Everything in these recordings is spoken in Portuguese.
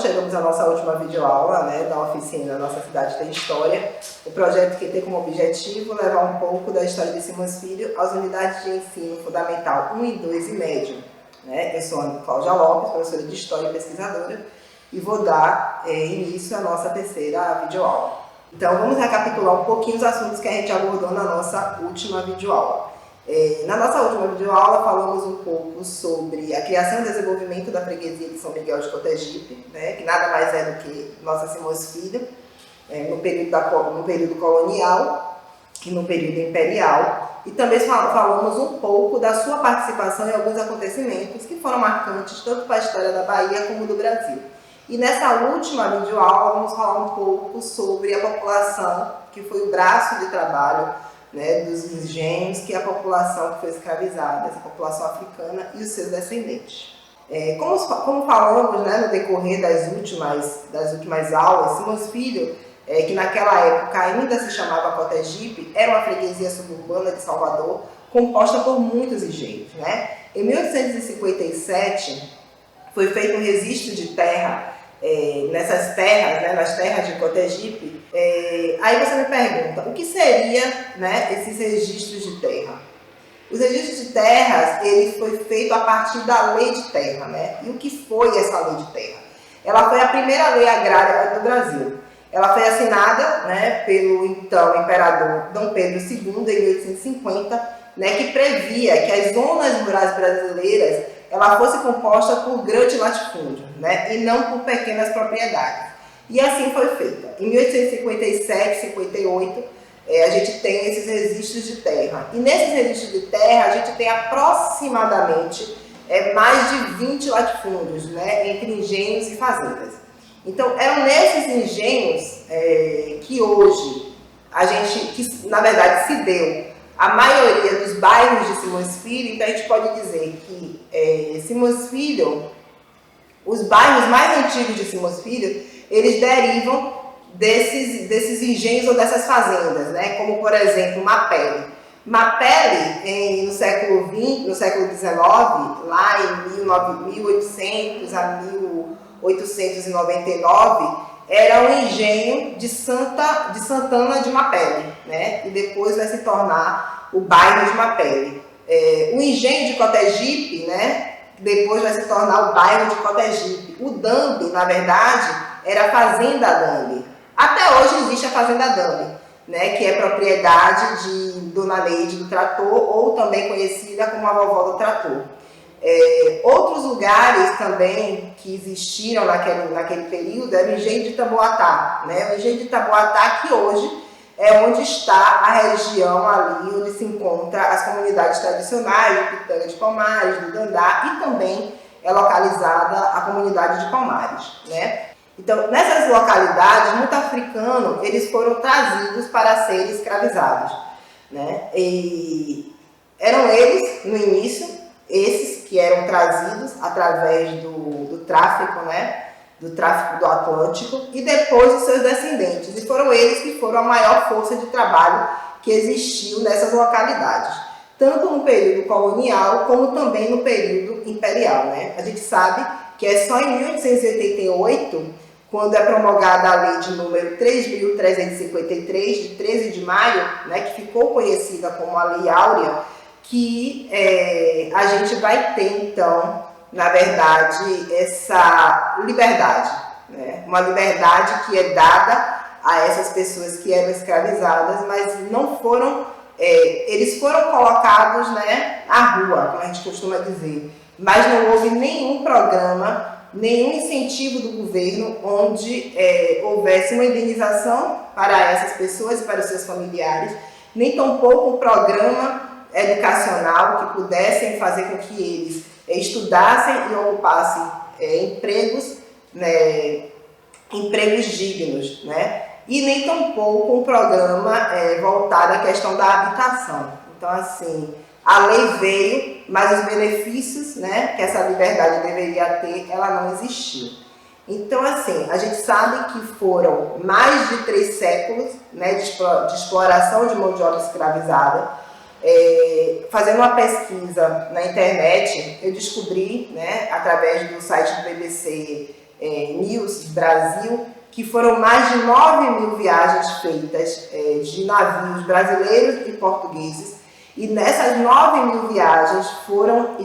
chegamos à nossa última videoaula, né, da oficina Nossa Cidade Tem História, o projeto que tem como objetivo levar um pouco da história de Simões Filho às unidades de ensino fundamental 1 e 2 e médio. Né? Eu sou a Cláudia Lopes, professora de História e pesquisadora, e vou dar início à nossa terceira videoaula. Então, vamos recapitular um pouquinho os assuntos que a gente abordou na nossa última videoaula. Na nossa última videoaula, falamos um pouco sobre a criação e desenvolvimento da freguesia de São Miguel de Cotegipe, né, que nada mais é do que Nossa Simões Filho, no período colonial e no período imperial. E também falamos um pouco da sua participação em alguns acontecimentos que foram marcantes tanto para a história da Bahia como do Brasil. E nessa última videoaula, vamos falar um pouco sobre a população, que foi o braço de trabalho, né, dos engenhos, que é a população que foi escravizada, essa população africana e os seus descendentes. Como falamos, né, no decorrer das últimas aulas, Simões Filho, que naquela época ainda se chamava Cotegipe, era uma freguesia suburbana de Salvador, composta por muitos engenhos. Né? Em 1857, foi feito um registro de terra nessas terras, né, nas terras de Cotegipe. Aí você me pergunta, o que seria, né, esses registros de terra? Os registros de terras, ele foi feito a partir da Lei de Terra. Né? E o que foi essa Lei de Terra? Ela foi a primeira lei agrária do Brasil. Ela foi assinada, né, pelo então imperador Dom Pedro II em 1850, né, que previa que as zonas rurais brasileiras ela fosse composta por grande latifúndio, né, e não por pequenas propriedades. E assim foi feita. Em 1857, 58, a gente tem esses registros de terra. E nesses registros de terra, a gente tem aproximadamente mais de 20 latifúndios, né, entre engenhos e fazendas. Então, eram nesses engenhos que hoje, que na verdade se deu a maioria dos bairros de Simões Filho. Então a gente pode dizer que Simões Filho, os bairros mais antigos de Simões Filho, eles derivam desses engenhos ou dessas fazendas, né? Como por exemplo Mapele. Mapele, no século XIX, lá em 1800 a 1899, era um engenho de Santana de Mapele, né? E depois vai se tornar o bairro de Mapele. O engenho de Cotegipe, né? Depois vai se tornar o bairro de Cotegipe. O Dambe, na verdade, era a Fazenda Dambe. Até hoje existe a Fazenda Dambe, né? Que é propriedade de Dona Leide do Trator, ou também conhecida como a Vovó do Trator. Outros lugares também que existiram naquele período era o engenho de Taboatá, né? O engenho de Taboatá, que hoje é onde está a região ali onde se encontram as comunidades tradicionais de Pitanga de Palmares, do Dandá, e também é localizada a comunidade de Palmares. Né? Então, nessas localidades, muito africano, eles foram trazidos para serem escravizados. Né? E eram eles, no início, esses que eram trazidos através do tráfico, né? Do tráfico do Atlântico, e depois os seus descendentes. E foram eles que foram a maior força de trabalho que existiu nessas localidades, tanto no período colonial como também no período imperial. Né? A gente sabe que é só em 1888, quando é promulgada a lei de número 3.353, de 13 de maio, né, que ficou conhecida como a Lei Áurea, que a gente vai ter, então, na verdade, essa liberdade, né? Uma liberdade que é dada a essas pessoas que eram escravizadas, mas não foram, eles foram colocados, né, à rua, como a gente costuma dizer, mas não houve nenhum programa, nenhum incentivo do governo onde houvesse uma indenização para essas pessoas e para os seus familiares, nem tampouco um programa educacional que pudessem fazer com que eles estudassem e ocupassem empregos, né, empregos dignos, né? E nem tampouco um programa voltado à questão da habitação. Então, assim, a lei veio, mas os benefícios, né, que essa liberdade deveria ter, ela não existiu. Então, assim, a gente sabe que foram mais de 3 séculos, né, de exploração de mão de obra escravizada. Fazendo uma pesquisa na internet, eu descobri, né, através do site do BBC, News Brasil, que foram mais de 9.000 viagens feitas de navios brasileiros e portugueses, e nessas 9.000 viagens foram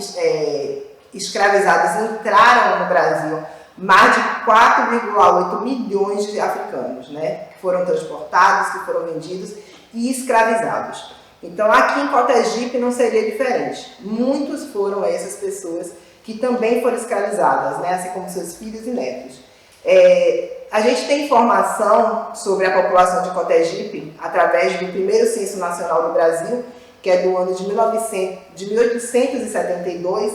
escravizados, entraram no Brasil mais de 4,8 milhões de africanos, né? Que foram transportados, que foram vendidos e escravizados. Então aqui em Cotegipe não seria diferente. Muitos foram essas pessoas que também foram escravizadas, né? Assim como seus filhos e netos. A gente tem informação sobre a população de Cotegipe através do primeiro Censo Nacional do Brasil, que é do ano de 1872,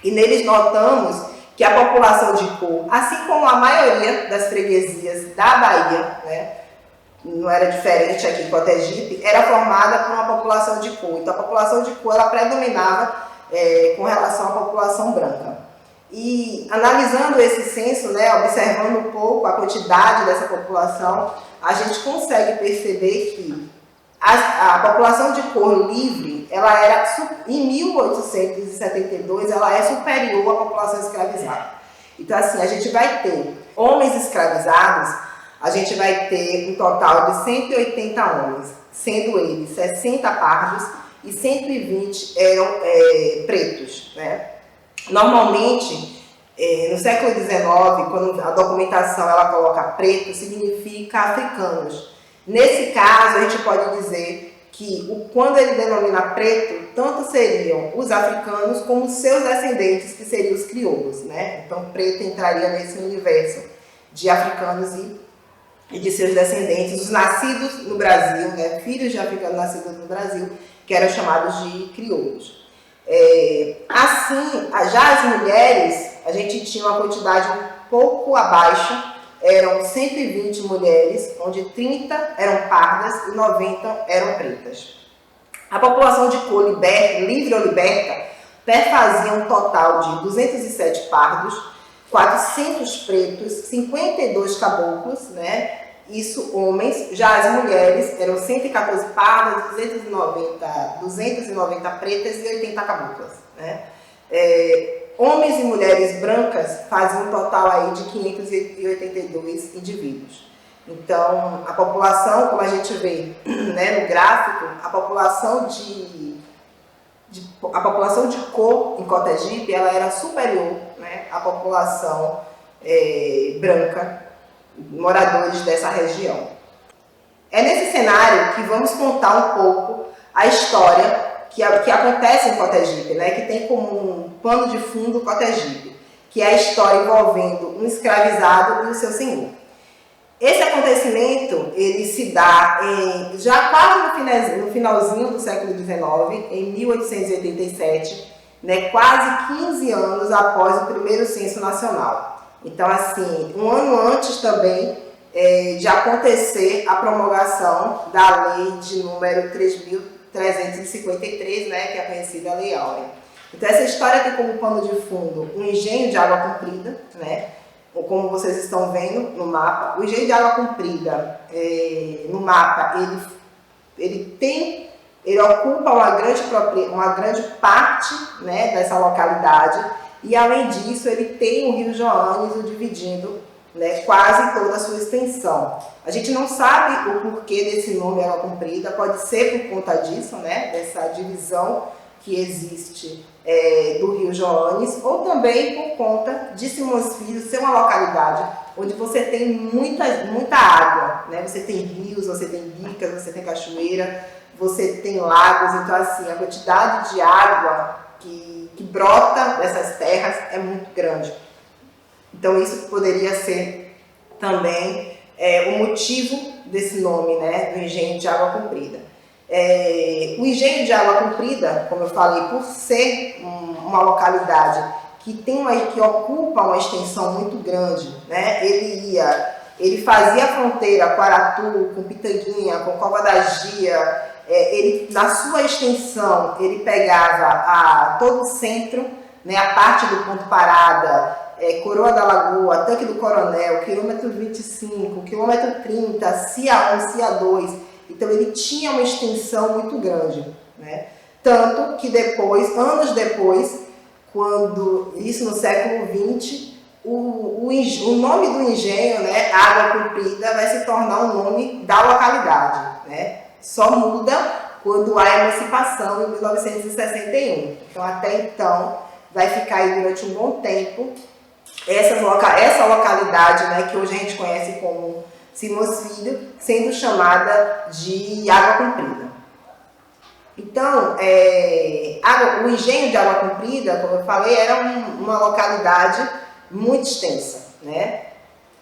e neles notamos que a população de cor, assim como a maioria das freguesias da Bahia, né, não era diferente aqui em Cotegipe, era formada por uma população de cor. Então a população de cor ela predominava com relação à população branca. E analisando esse censo, né, observando um pouco a quantidade dessa população, a gente consegue perceber que a população de cor livre, ela era, em 1872, ela é superior à população escravizada. Então, assim, a gente vai ter homens escravizados, a gente vai ter um total de 180 homens, sendo eles 60 pardos e 120 eram pretos, né? Normalmente, no século XIX, quando a documentação ela coloca preto, significa africanos. Nesse caso, a gente pode dizer que quando ele denomina preto, tanto seriam os africanos como os seus descendentes, que seriam os crioulos, né? Então, preto entraria nesse universo de africanos e de seus descendentes, os nascidos no Brasil, né? Filhos de africanos nascidos no Brasil, que eram chamados de crioulos. Assim, já as mulheres, a gente tinha uma quantidade um pouco abaixo, eram 120 mulheres, onde 30 eram pardas e 90 eram pretas. A população de cor livre ou liberta perfazia um total de 207 pardos, 400 pretos, 52 caboclos, né? Isso homens. Já as mulheres eram 114 pardas, 290 pretas e 80 caboclas, né? Homens e mulheres brancas fazem um total aí de 582 indivíduos. Então, a população, como a gente vê, né, no gráfico, a população de cor em Cotegipe, ela era superior, né, à população branca, moradores dessa região. É nesse cenário que vamos contar um pouco a história que acontece em Cotegipe, né, que tem como um pano de fundo Cotegipe, que é a história envolvendo um escravizado e o seu senhor. Esse acontecimento ele se dá já quase no finalzinho do século XIX, em 1887, né, quase 15 anos após o primeiro Censo Nacional. Então, assim, um ano antes também de acontecer a promulgação da lei de número 3.353, né, que é a conhecida Lei Áurea. Então, essa história tem como pano de fundo um engenho de água comprida, né, como vocês estão vendo no mapa. O engenho de água comprida, no mapa, ele ocupa uma grande parte, né, dessa localidade, e além disso ele tem o Rio Joanes o dividindo, né, quase toda a sua extensão. A gente não sabe o porquê desse nome água comprida, pode ser por conta disso, né, dessa divisão que existe do Rio Joanes, ou também por conta de Simões Filho ser uma localidade onde você tem muita água, né? Você tem rios, você tem bicas, você tem cachoeira, você tem lagos. Então, assim, a quantidade de água que brota dessas terras é muito grande. Então, isso poderia ser também o motivo desse nome, né, do engenho de água comprida. O engenho de água comprida, como eu falei, por ser uma localidade que ocupa uma extensão muito grande, né? Ele fazia fronteira com Aratu, com Pitanguinha, com Cova da Gia. Na sua extensão, ele pegava todo o centro, né? A parte do Ponto Parada, Coroa da Lagoa, Tanque do Coronel, quilômetro 25, quilômetro 30, CIA 1, CIA 2. Então ele tinha uma extensão muito grande, né? Tanto que anos depois, quando isso no século XX, o nome do engenho, né, Água Comprida, vai se tornar o nome da localidade, né? Só muda quando há emancipação em 1961. Então, até então, vai ficar aí durante um bom tempo essa localidade, né, que hoje a gente conhece como Simões Filho, sendo chamada de Água Comprida. Então, o engenho de Água Comprida, como eu falei, era uma localidade muito extensa, né?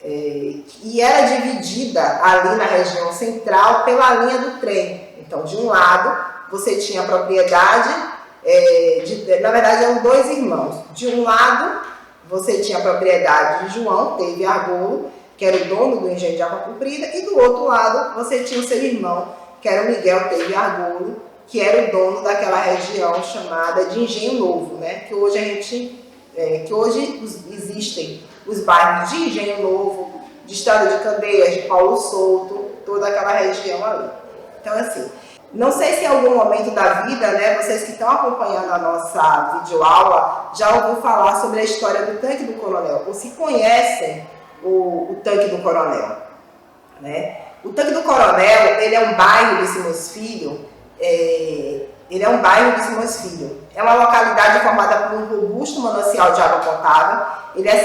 E era dividida ali na região central pela linha do trem. Então, de um lado, você tinha a propriedade, na verdade, eram dois irmãos. De um lado, você tinha a propriedade de João Teve Argolo, que era o dono do engenho de Água Comprida, e do outro lado, você tinha o seu irmão, que era o Miguel Teve Argolo, que era o dono daquela região chamada de Engenho Novo, né? Que hoje existem os bairros de Engenho Novo, de Estrada de Candeias, de Paulo Souto, toda aquela região ali. Então, assim, não sei se em algum momento da vida, né, vocês que estão acompanhando a nossa videoaula já ouviram falar sobre a história do Tanque do Coronel, ou se conhecem o Tanque do Coronel, né? O Tanque do Coronel, ele é um bairro de Simões Filho. É uma localidade formada por um robusto manancial de água potável. Ele é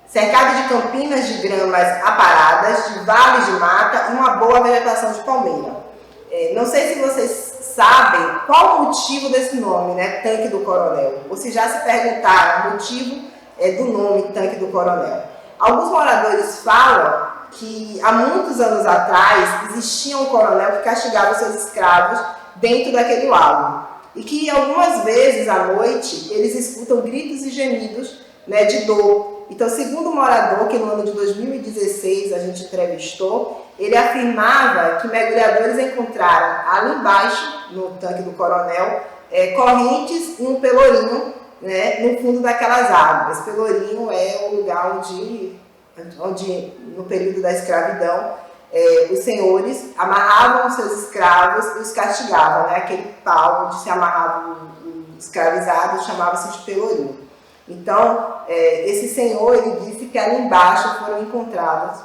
cercado de campinas de gramas aparadas, de vales de mata e uma boa vegetação de palmeira. Não sei se vocês sabem qual o motivo desse nome, né, Tanque do Coronel, ou se já se perguntaram o motivo do nome Tanque do Coronel. Alguns moradores falam que há muitos anos atrás existia um coronel que castigava seus escravos dentro daquele lago e que algumas vezes à noite eles escutam gritos e gemidos, né, de dor. Então, segundo o morador, que no ano de 2016 a gente entrevistou, ele afirmava que mergulhadores encontraram ali embaixo, no Tanque do Coronel, correntes e um pelourinho, né, no fundo daquelas águas. Pelourinho é o lugar onde no período da escravidão, os senhores amarravam os seus escravos e os castigavam, né? Aquele pau onde se amarrava o escravizado chamava-se de pelourinho. Então, esse senhor, ele disse que ali embaixo foram encontradas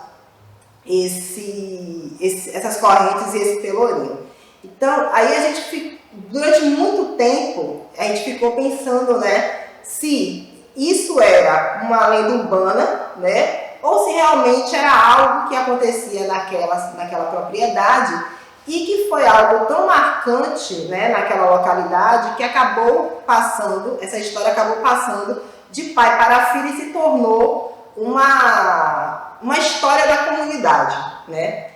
essas correntes e esse pelourinho. Então, aí a gente, durante muito tempo, a gente ficou pensando, né, se isso era uma lenda urbana, né, ou se realmente era algo que acontecia naquela propriedade e que foi algo tão marcante, né, naquela localidade que essa história acabou passando de pai para filho e se tornou uma história da comunidade, né?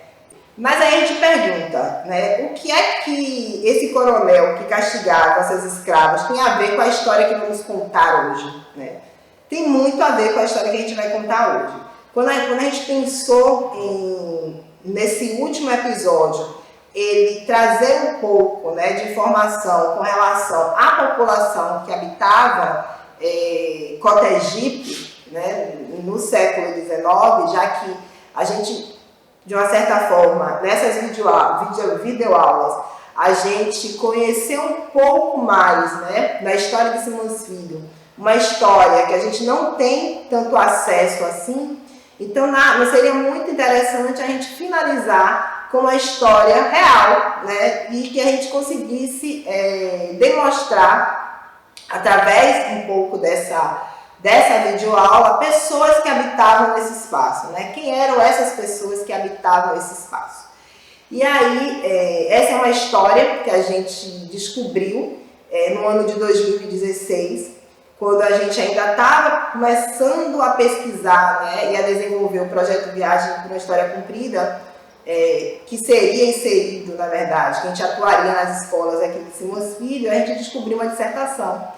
Mas aí a gente pergunta, né, o que é que esse coronel que castigava seus escravos tem a ver com a história que vamos contar hoje, né? Tem muito a ver com a história que a gente vai contar hoje. Quando a gente pensou nesse último episódio, ele trazer um pouco, né, de informação com relação à população que habitava Cotegipe, né, no século XIX, já que a gente, de uma certa forma, nessas videoaulas, a gente conheceu um pouco mais, né, da história de Simões Filho, uma história que a gente não tem tanto acesso assim. Então, seria muito interessante a gente finalizar com uma história real, né? E que a gente conseguisse demonstrar, através um pouco dessa videoaula, pessoas que habitavam esse espaço, né? Quem eram essas pessoas que habitavam esse espaço? E aí, essa é uma história que a gente descobriu no ano de 2016, quando a gente ainda estava começando a pesquisar, né, e a desenvolver o projeto Viagem por uma História Comprida, que seria inserido, na verdade, que a gente atuaria nas escolas aqui de Simões Filho, a gente descobriu uma dissertação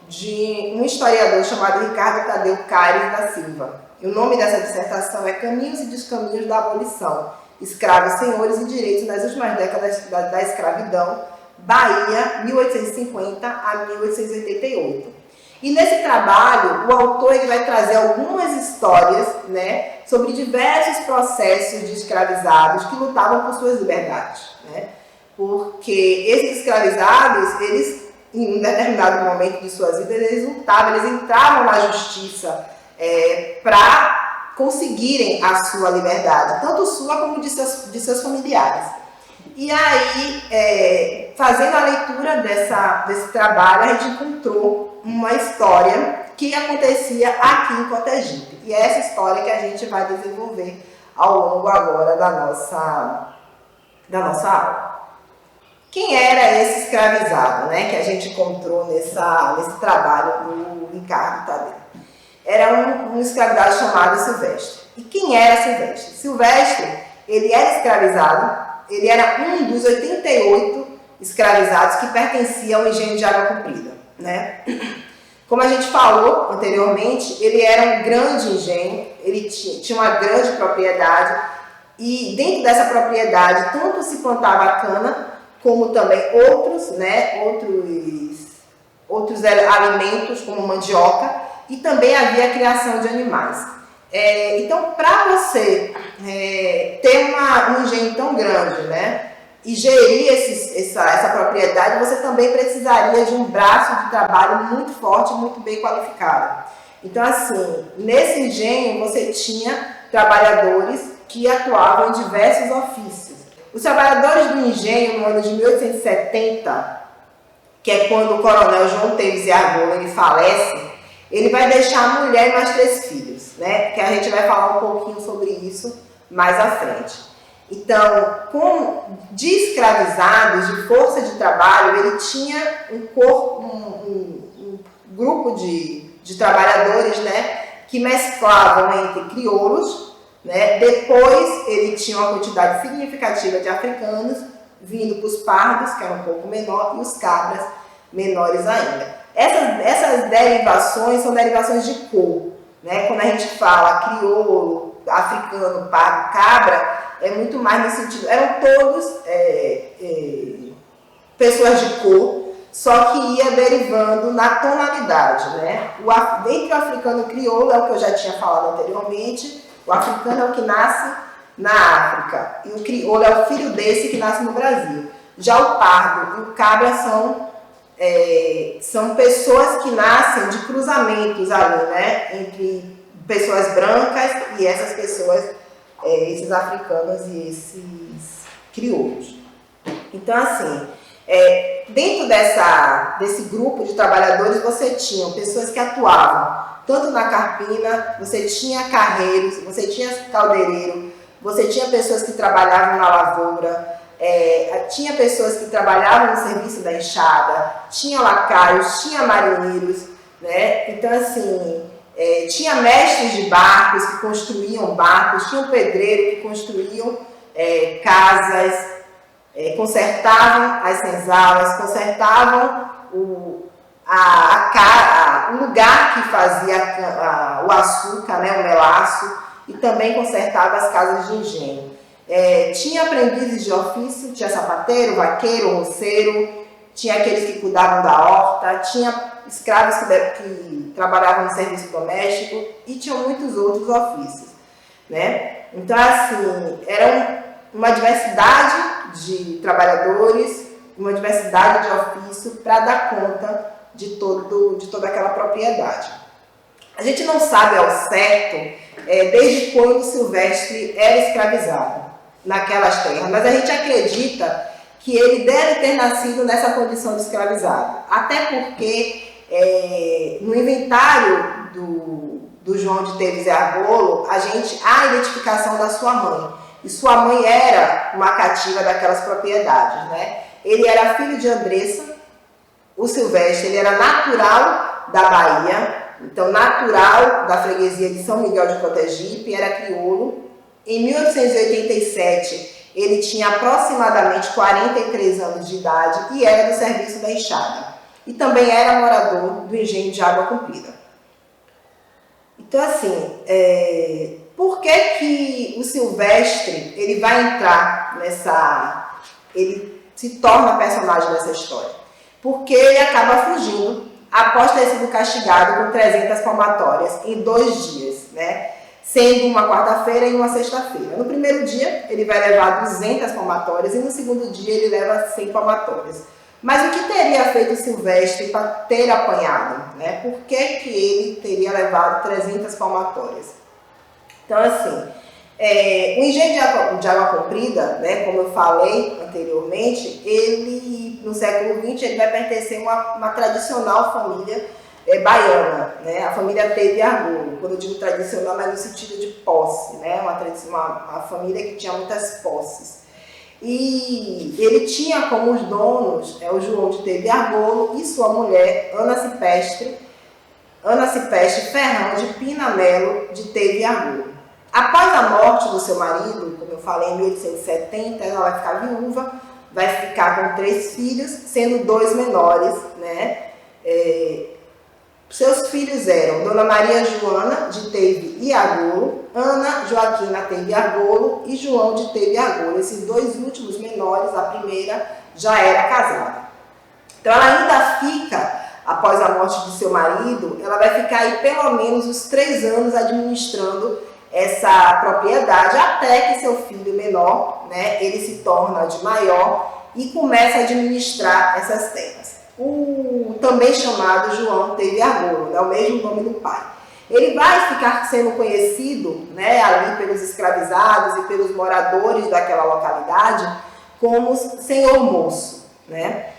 de um historiador chamado Ricardo Tadeu Caires da Silva. E o nome dessa dissertação é Caminhos e Descaminhos da Abolição, Escravos, Senhores e Direitos nas últimas décadas da escravidão, Bahia, 1850 a 1888. E nesse trabalho, o autor ele vai trazer algumas histórias, né, sobre diversos processos de escravizados que lutavam por suas liberdades, né? Porque esses escravizados, eles em um determinado momento de suas vidas, eles lutavam, eles entravam na justiça para conseguirem a sua liberdade, tanto sua como de seus familiares. E aí, fazendo a leitura desse trabalho, a gente encontrou uma história que acontecia aqui em Cotegipe. E é essa história que a gente vai desenvolver ao longo agora da nossa aula. Quem era esse escravizado, né, que a gente encontrou nesse trabalho do Ricardo Tadeu? Era um escravizado chamado Silvestre. E quem era Silvestre? Silvestre, ele era escravizado, ele era um dos 88 escravizados que pertenciam ao engenho de Água Comprida, né? Como a gente falou anteriormente, ele era um grande engenho, ele tinha uma grande propriedade e dentro dessa propriedade tanto se plantava cana como também outros alimentos como mandioca e também havia a criação de animais. Então, para você ter um engenho tão grande, né, e gerir essa propriedade, você também precisaria de um braço de trabalho muito forte, muito bem qualificado. Então, assim, nesse engenho você tinha trabalhadores que atuavam em diversos ofícios. Os trabalhadores do engenho, no ano de 1870, que é quando o coronel João Teves e Argola ele falece, ele vai deixar a mulher e mais 3 filhos, né? Que a gente vai falar um pouquinho sobre isso mais à frente. Então, de escravizados, de força de trabalho, ele tinha um grupo de trabalhadores, né, que mesclavam entre crioulos, né? Depois ele tinha uma quantidade significativa de africanos, vindo para os pardos, que eram um pouco menor, e os cabras, menores ainda. Essas derivações são derivações de cor, né? Quando a gente fala crioulo, africano, pardo, cabra, é muito mais no sentido, eram todos pessoas de cor, só que ia derivando na tonalidade, né? Dentre o africano e o crioulo, é o que eu já tinha falado anteriormente, o africano é o que nasce na África, e o crioulo é o filho desse que nasce no Brasil. Já o pardo e o cabra são pessoas que nascem de cruzamentos ali, né? Entre pessoas brancas e essas pessoas, esses africanos e esses crioulos. Então, assim, dentro desse grupo de trabalhadores, você tinha pessoas que atuavam tanto na carpina, você tinha carreiros, você tinha caldeireiro, você tinha pessoas que trabalhavam na lavoura, tinha pessoas que trabalhavam no serviço da enxada, tinha lacaios, tinha marinheiros, né? Então, assim, tinha mestres de barcos que construíam barcos, tinha um pedreiro que construíam casas, consertavam as senzalas, consertavam o lugar que fazia o açúcar, né, o melaço, e também consertava as casas de engenho. Tinha aprendizes de ofício, tinha sapateiro, vaqueiro, roceiro, tinha aqueles que cuidavam da horta, tinha escravos que trabalhavam no serviço doméstico e tinham muitos outros ofícios, né? Então, assim, era uma diversidade de trabalhadores, uma diversidade de ofício para dar conta de toda aquela propriedade. A gente não sabe ao certo desde quando Silvestre era escravizado naquelas terras, mas a gente acredita que ele deve ter nascido nessa condição de escravizado, até porque no inventário do João de Teves e Argolo, há a identificação da sua mãe, e sua mãe era uma cativa daquelas propriedades, né? Ele era filho de Andressa. O Silvestre, ele era natural da Bahia, então natural da freguesia de São Miguel de Cotegipe, era crioulo. Em 1887, ele tinha aproximadamente 43 anos de idade e era do serviço da enxada. E também era morador do engenho de Água Comprida. Então, assim, por que o Silvestre ele vai entrar ele se torna personagem dessa história? Porque ele acaba fugindo após ter sido castigado com 300 palmatórias em 2 dias, né? Sendo uma quarta-feira e uma sexta-feira. No primeiro dia, ele vai levar 200 palmatórias e no segundo dia ele leva 100 palmatórias. Mas o que teria feito o Silvestre para ter apanhado? Né? Por que ele teria levado 300 palmatórias? Então, assim, o engenho de Água Comprida, né, como eu falei anteriormente, ele, no século XX, ele vai pertencer a uma tradicional família baiana, né? A família Teve Argolo. Quando eu digo tradicional, é no sentido de posse, né? Uma família que tinha muitas posses. E ele tinha como os donos o João de Teve Argolo e sua mulher, Ana Cipestre Ferrão de Pinamelo de Teve Argolo. Após a morte do seu marido, como eu falei, em 1870, ela vai ficar viúva, vai ficar com 3 filhos, sendo 2 menores, né? Seus filhos eram Dona Maria Joana de Teve e Argolo, Ana Joaquina Teve Argolo e João de Teve Argolo. Esses 2 últimos menores, a primeira já era casada. Então ela ainda fica, após a morte de seu marido, ela vai ficar aí pelo menos os 3 anos administrando essa propriedade, até que seu filho menor, né, ele se torna de maior e começa a administrar essas terras. O também chamado João Teve Argolo, né, o mesmo nome do pai. Ele vai ficar sendo conhecido, né, ali pelos escravizados e pelos moradores daquela localidade como Senhor Moço, né?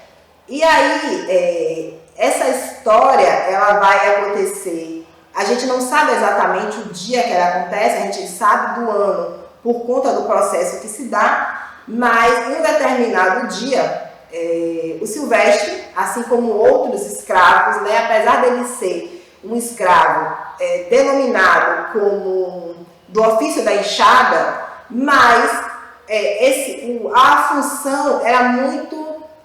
E aí, essa história, ela vai acontecer, a gente não sabe exatamente o dia que ela acontece, a gente sabe do ano por conta do processo que se dá, mas em um determinado dia, o Silvestre, assim como outros escravos, né, apesar dele ser um escravo denominado como do ofício da enxada, mas a função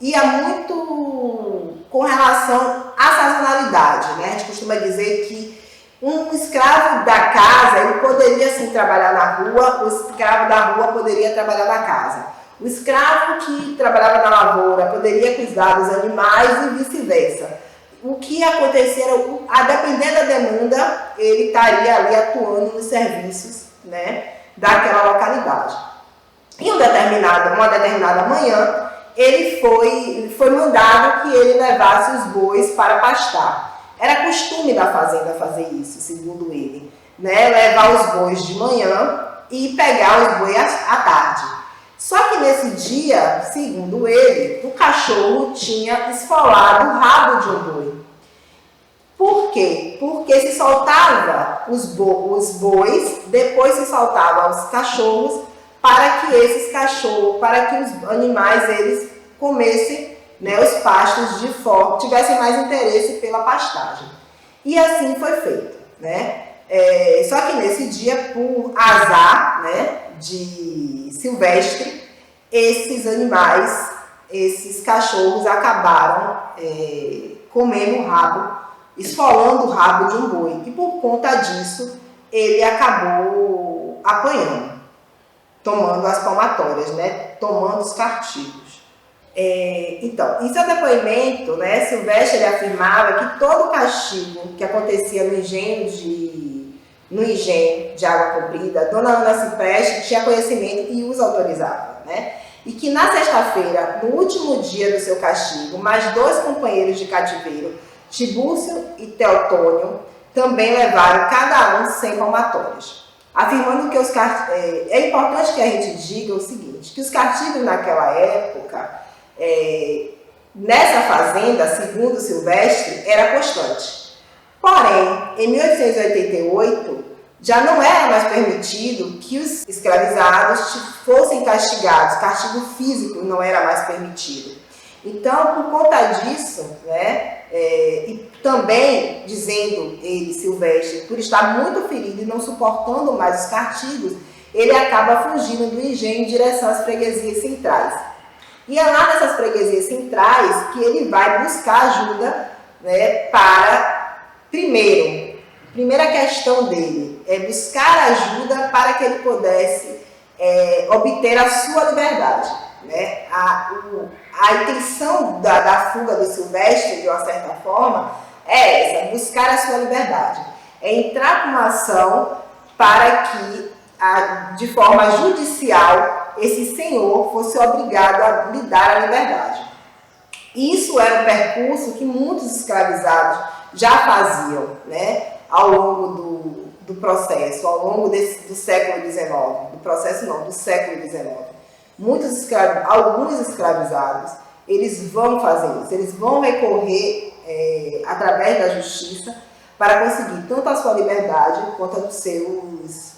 ia muito com relação à sazonalidade, né? A gente costuma dizer que um escravo da casa, ele poderia sim trabalhar na rua, o escravo da rua poderia trabalhar na casa. O escravo que trabalhava na lavoura poderia cuidar dos animais e vice-versa. O que acontecer, a depender da demanda, ele estaria ali atuando nos serviços, né, daquela localidade. Em uma determinada manhã, ele foi mandado que ele levasse os bois para pastar. Era costume da fazenda fazer isso, segundo ele, né, levar os bois de manhã e pegar os bois à tarde. Só que nesse dia, segundo ele, o cachorro tinha esfolado o rabo de um boi. Por quê? Porque se soltava os bois, depois se soltava os cachorros, para que os animais eles comessem, né, os pastos de forma, tivessem mais interesse pela pastagem. E assim foi feito, né? Só que nesse dia, por azar, né, de Silvestre, esses animais, esses cachorros acabaram comendo o rabo, esfolando o rabo de um boi. E por conta disso, ele acabou apanhando, tomando as palmatórias, né, tomando os castigos. Então, em seu depoimento, né, Silvestre ele afirmava que todo castigo que acontecia no engenho de Água Comprida, Dona Ana Cipestre tinha conhecimento e os autorizava, né? E que na sexta-feira, no último dia do seu castigo, mais 2 companheiros de cativeiro, Tibúrcio e Teotônio, também levaram cada um 100 palmatórias, afirmando que é importante que a gente diga o seguinte, que os castigos naquela época, nessa fazenda, segundo Silvestre, era constante. Porém, em 1888, já não era mais permitido que os escravizados fossem castigados, castigo físico não era mais permitido. Então, por conta disso, né, e também, dizendo ele, Silvestre, por estar muito ferido e não suportando mais os castigos, ele acaba fugindo do engenho em direção às freguesias centrais. E é lá nessas freguesias centrais que ele vai buscar ajuda, né, para, primeira questão dele, é buscar ajuda para que ele pudesse obter a sua liberdade. Né? A intenção da fuga do Silvestre, de uma certa forma, é essa, buscar a sua liberdade. É entrar com uma ação para que, de forma judicial, esse senhor fosse obrigado a lhe dar a liberdade. Isso era um percurso que muitos escravizados já faziam, né, ao longo do processo, ao longo do século XIX, do processo não, do século XIX. Alguns escravizados, eles vão fazer isso, eles vão recorrer através da justiça para conseguir tanto a sua liberdade quanto a dos seus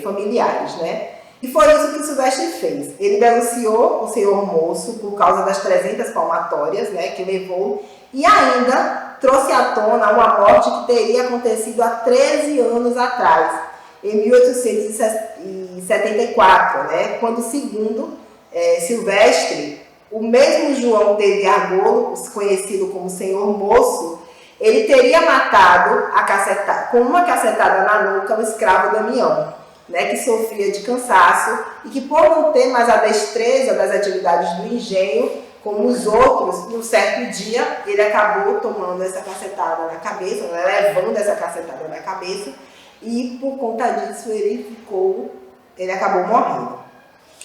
familiares, né? E foi isso que Silvestre fez. Ele denunciou o senhor moço por causa das 300 palmatórias, né, que levou, e ainda trouxe à tona uma morte que teria acontecido há 13 anos atrás, em 1874, né, quando, segundo Silvestre, o mesmo João de Argolo, conhecido como senhor moço, ele teria matado com uma cacetada na nuca o escravo Damião, né, que sofria de cansaço e que, por não ter mais a destreza das atividades do engenho, como os outros, num certo dia, ele acabou tomando essa cacetada na cabeça, né, levando essa cacetada na cabeça, e por conta disso ele acabou morrendo.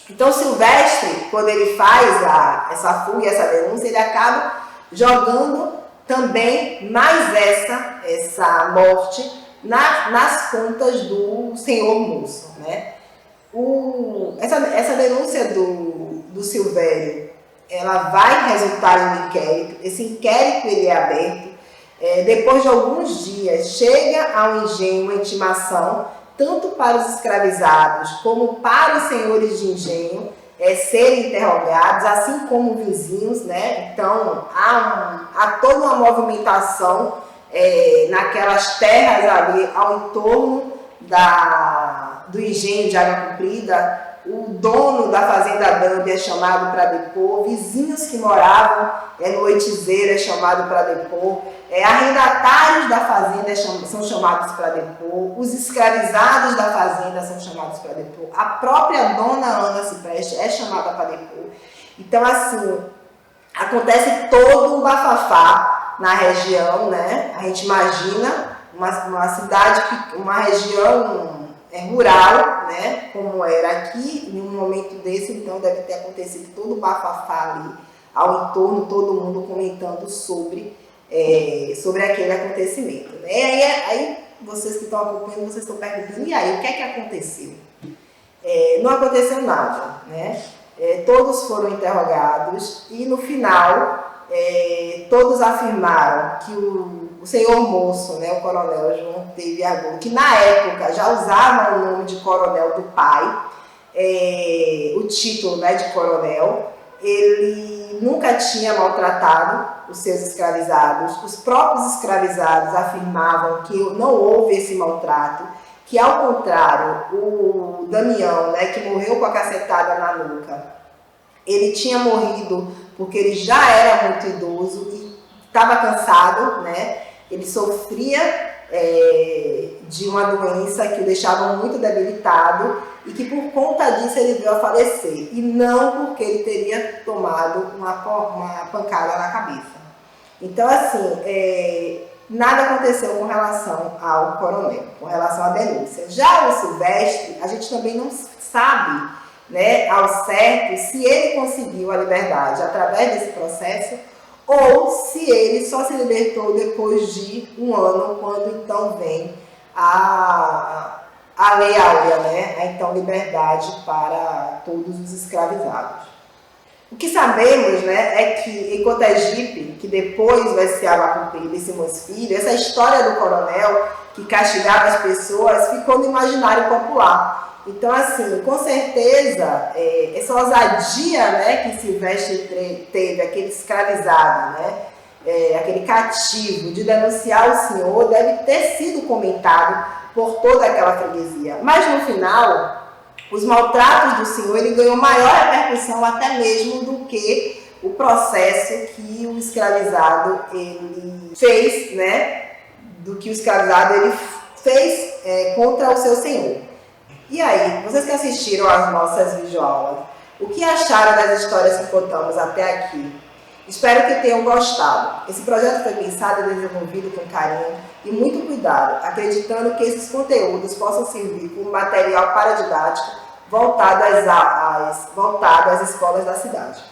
Então Silvestre, quando ele faz essa fuga, essa denúncia, ele acaba jogando também mais essa morte nas contas do senhor moço, né? Essa denúncia do Silvério, ela vai resultar em um inquérito. Esse inquérito ele é aberto. Depois de alguns dias, chega ao engenho uma intimação, tanto para os escravizados como para os senhores de engenho, serem interrogados, assim como vizinhos, né? Então, há toda uma movimentação naquelas terras ali ao entorno do engenho de Água Comprida. O dono da fazenda Dambi é chamado para depor, vizinhos que moravam no Oitizeiro é chamado para depor, arrendatários da fazenda são chamados para depor, os escravizados da fazenda são chamados para depor, a própria dona Ana Cipreste é chamada para depor. Então, assim, acontece todo um bafafá na região, né? A gente imagina uma cidade, uma região rural, né? Como era aqui, em um momento desse, então deve ter acontecido todo o bafafá ali ao entorno, todo mundo comentando sobre aquele acontecimento, né? Aí vocês que estão acompanhando, vocês estão perguntando, e aí, o que é que aconteceu? Não aconteceu nada, né? Todos foram interrogados e no final todos afirmaram que o senhor moço, né, o coronel João de Argolo, que na época já usava o nome de coronel do pai, o título, né, de coronel, ele nunca tinha maltratado os seus escravizados. Os próprios escravizados afirmavam que não houve esse maltrato, que ao contrário, o Damião, né, que morreu com a cacetada na nuca, ele tinha morrido porque ele já era muito idoso e estava cansado, né? Ele sofria de uma doença que o deixava muito debilitado e que por conta disso ele veio a falecer, e não porque ele teria tomado uma pancada na cabeça. Então, assim, nada aconteceu com relação ao coronel, com relação à denúncia. Já o Silvestre, a gente também não sabe, né, ao certo se ele conseguiu a liberdade através desse processo ou se ele só se libertou depois de um ano, quando então vem a Lei Áurea, né, a então liberdade para todos os escravizados. O que sabemos, né, é que em Cotegipe, que depois vai ser Água Comprida e Simões Filho, essa história do coronel que castigava as pessoas ficou no imaginário popular. Então, assim, com certeza, essa ousadia, né, que Silvestre teve, aquele escravizado, né, aquele cativo, de denunciar o senhor, deve ter sido comentado por toda aquela freguesia. Mas, no final, os maltratos do senhor, ele ganhou maior repercussão até mesmo do que o processo que o escravizado ele fez, né, do que o escravizado ele fez contra o seu senhor. E aí, vocês que assistiram às nossas videoaulas, o que acharam das histórias que contamos até aqui? Espero que tenham gostado. Esse projeto foi pensado e desenvolvido com carinho e muito cuidado, acreditando que esses conteúdos possam servir como material paradidático voltado às escolas da cidade.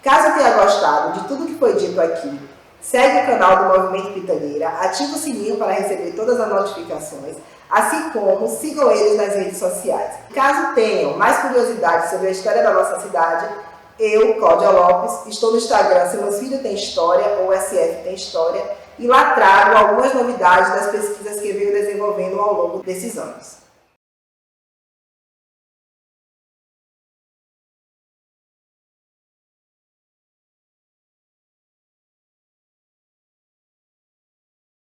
Caso tenha gostado de tudo que foi dito aqui, segue o canal do Movimento Pitangueira, ativa o sininho para receber todas as notificações, assim como sigam eles nas redes sociais. Caso tenham mais curiosidades sobre a história da nossa cidade, eu, Cláudia Lopes, estou no Instagram Simas Filho Tem História ou SF Tem História e lá trago algumas novidades das pesquisas que venho desenvolvendo ao longo desses anos.